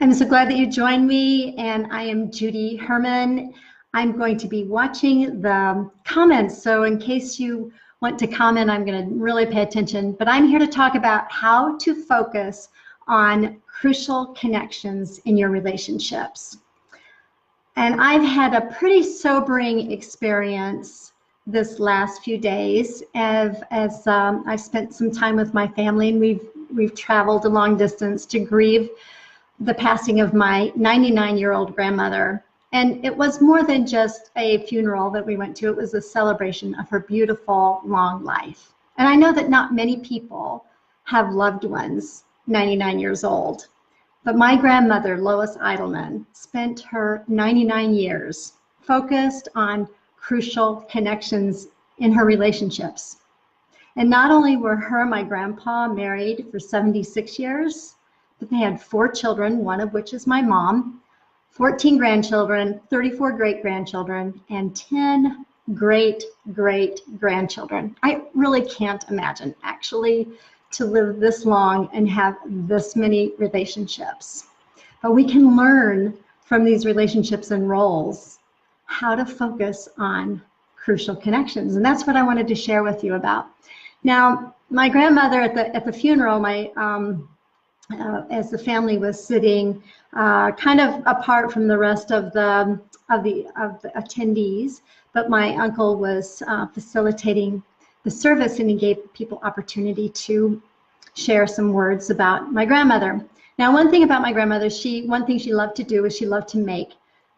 I'm so glad that you joined me, and I am Judy Herman. I'm going to be watching the comments, so in case you want to comment, I'm going to really pay attention. But I'm here to talk about how to focus on crucial connections in your relationships. And I've had a pretty sobering experience this last few days as I've spent some time with my family, and we've traveled a long distance to grieve the passing of my 99-year-old grandmother. And it was more than just a funeral that we went to. It was a celebration of her beautiful, long life. And I know that not many people have loved ones 99 years old. But my grandmother, Lois Idleman, spent her 99 years focused on crucial connections in her relationships. And not only were her and my grandpa married for 76 years, but they had 4 children, one of which is my mom, 14 grandchildren, 34 great-grandchildren, and 10 great-great-grandchildren. I really can't imagine actually to live this long and have this many relationships. But we can learn from these relationships and roles how to focus on crucial connections. And that's what I wanted to share with you about. Now, my grandmother at the funeral, as the family was sitting kind of apart from the rest of the attendees, but my uncle was facilitating the service, and he gave people opportunity to share some words about my grandmother. Now, one thing about my grandmother, one thing she loved to do is she loved to make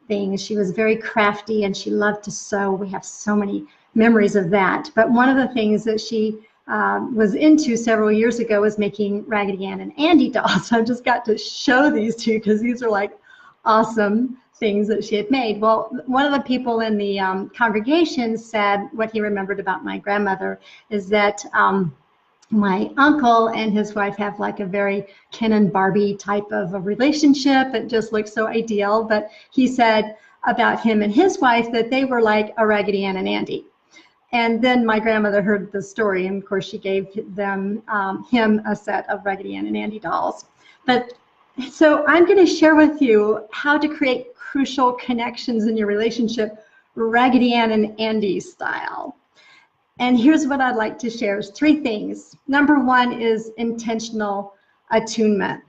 things. She was very crafty, and she loved to sew. We have so many memories of that. But one of the things that she was into several years ago was making Raggedy Ann and Andy dolls. So I just got to show these to you because these are like awesome things that she had made. Well, one of the people in the congregation said what he remembered about my grandmother is that my uncle and his wife have like a very Ken and Barbie type of a relationship. It just looks so ideal. But he said about him and his wife that they were like a Raggedy Ann and Andy. And then my grandmother heard the story, and of course she gave him a set of Raggedy Ann and Andy dolls. But so I'm going to share with you how to create crucial connections in your relationship, Raggedy Ann and Andy style. And here's what I'd like to share is 3 things. Number 1 is intentional attunement.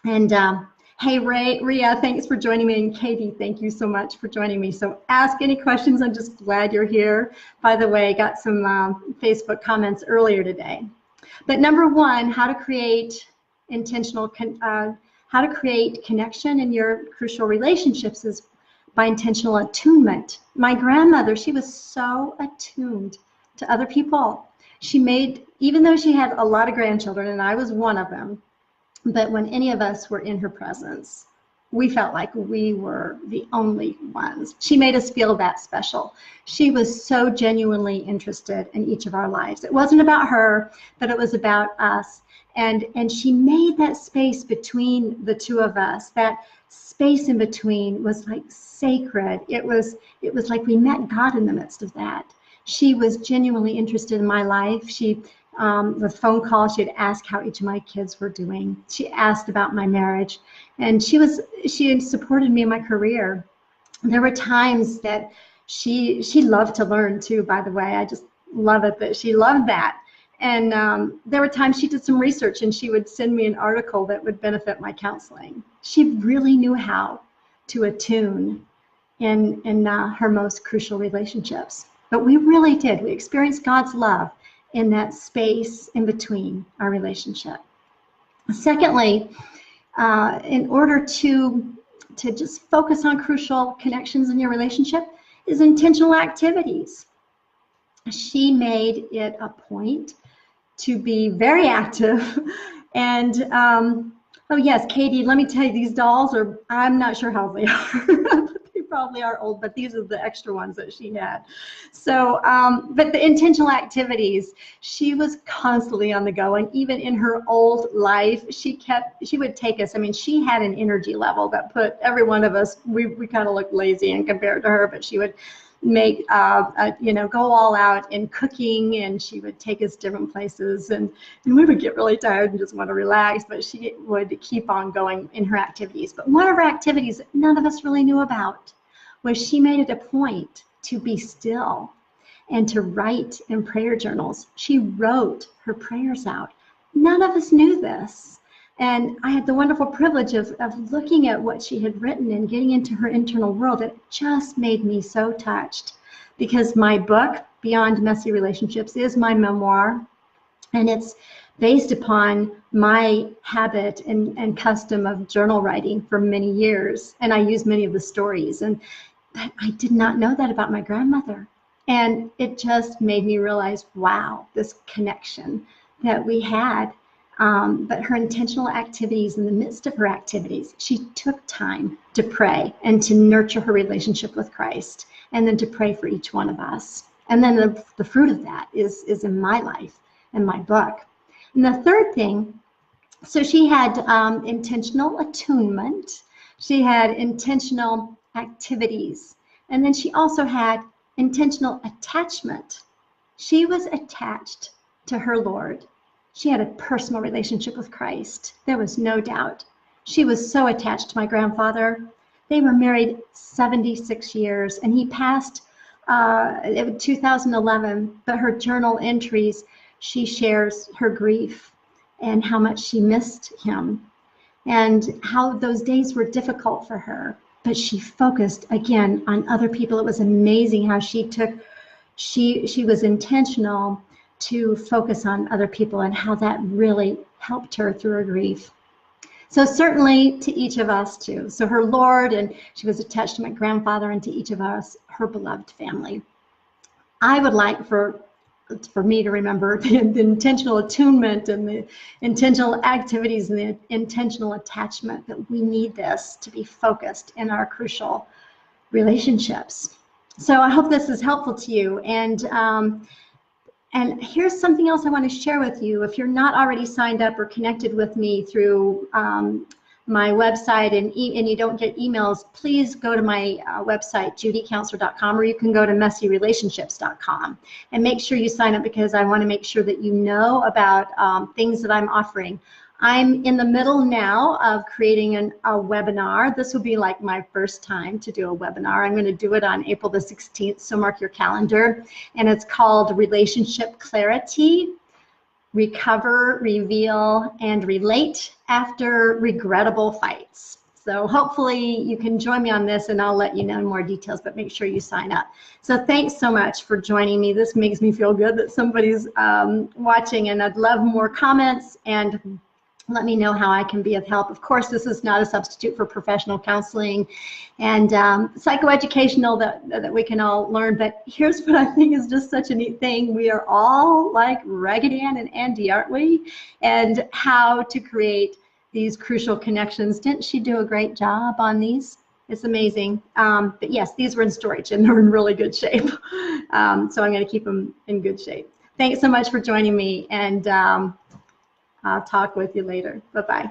And hey, Rhea, thanks for joining me. And Katie, thank you so much for joining me. So ask any questions. I'm just glad you're here. By the way, I got some Facebook comments earlier today. But number 1, how to create connection in your crucial relationships is by intentional attunement. My grandmother, she was so attuned to other people. Even though she had a lot of grandchildren, and I was one of them, but when any of us were in her presence, we felt like we were the only ones. She made us feel that special. She was so genuinely interested in each of our lives. It wasn't about her, but it was about us. And she made that space between the two of us. That space in between was like sacred. It was like we met God in the midst of that. She was genuinely interested in my life. With phone calls, she'd ask how each of my kids were doing. She asked about my marriage, and she had supported me in my career. There were times that she loved to learn too, by the way. I just love it that she loved that. And there were times she did some research, and she would send me an article that would benefit my counseling. She really knew how to attune in her most crucial relationships. But we really did. We experienced God's love in that space in between our relationship. Secondly, in order to just focus on crucial connections in your relationship is intentional activities. She made it a point to be very active. And oh yes, Katie, let me tell you, these dolls are, I'm not sure how they are. They probably are old, but these are the extra ones that she had. So, but the intentional activities, she was constantly on the go. And even in her old life, she would take us. I mean, she had an energy level that put every one of us, we kind of looked lazy in compared to her, but she would go all out in cooking, and she would take us different places, and we would get really tired and just want to relax, but she would keep on going in her activities. But one of her activities that none of us really knew about was she made it a point to be still and to write in prayer journals. She wrote her prayers out. None of us knew this. And I had the wonderful privilege of looking at what she had written and getting into her internal world. It just made me so touched, because my book, Beyond Messy Relationships, is my memoir, and it's based upon my habit and custom of journal writing for many years. And I use many of the stories. But I did not know that about my grandmother. And it just made me realize, wow, this connection that we had. But her intentional activities, in the midst of her activities, she took time to pray and to nurture her relationship with Christ, and then to pray for each one of us. And then the fruit of that is in my life and my book. And the third thing, so she had intentional attunement, she had intentional activities, and then she also had intentional attachment. She was attached to her Lord. She had a personal relationship with Christ. There was no doubt. She was so attached to my grandfather. They were married 76 years, and he passed in 2011. But her journal entries, she shares her grief and how much she missed him and how those days were difficult for her. But she focused, again, on other people. It was amazing how she was intentional to focus on other people, and how that really helped her through her grief. So certainly to each of us too. So her Lord, and she was attached to my grandfather, and to each of us, her beloved family. I would like for me to remember the intentional attunement and the intentional activities and the intentional attachment, that we need this to be focused in our crucial relationships. So I hope this is helpful to you. And here's something else I want to share with you. If you're not already signed up or connected with me through my website and you don't get emails, please go to my website, judycounselor.com, or you can go to messyrelationships.com and make sure you sign up, because I want to make sure that you know about things that I'm offering. I'm in the middle now of creating a webinar. This will be like my first time to do a webinar. I'm going to do it on April the 16th, so mark your calendar. And it's called Relationship Clarity, Recover, Reveal, and Relate After Regrettable Fights. So hopefully you can join me on this, and I'll let you know more details, but make sure you sign up. So thanks so much for joining me. This makes me feel good that somebody's watching, and I'd love more comments, and let me know how I can be of help. Of course, this is not a substitute for professional counseling and psychoeducational that we can all learn. But here's what I think is just such a neat thing. We are all like Raggedy Ann and Andy, aren't we? And how to create these crucial connections. Didn't she do a great job on these? It's amazing. But yes, these were in storage, and they're in really good shape. So I'm going to keep them in good shape. Thanks so much for joining me, and I'll talk with you later. Bye-bye.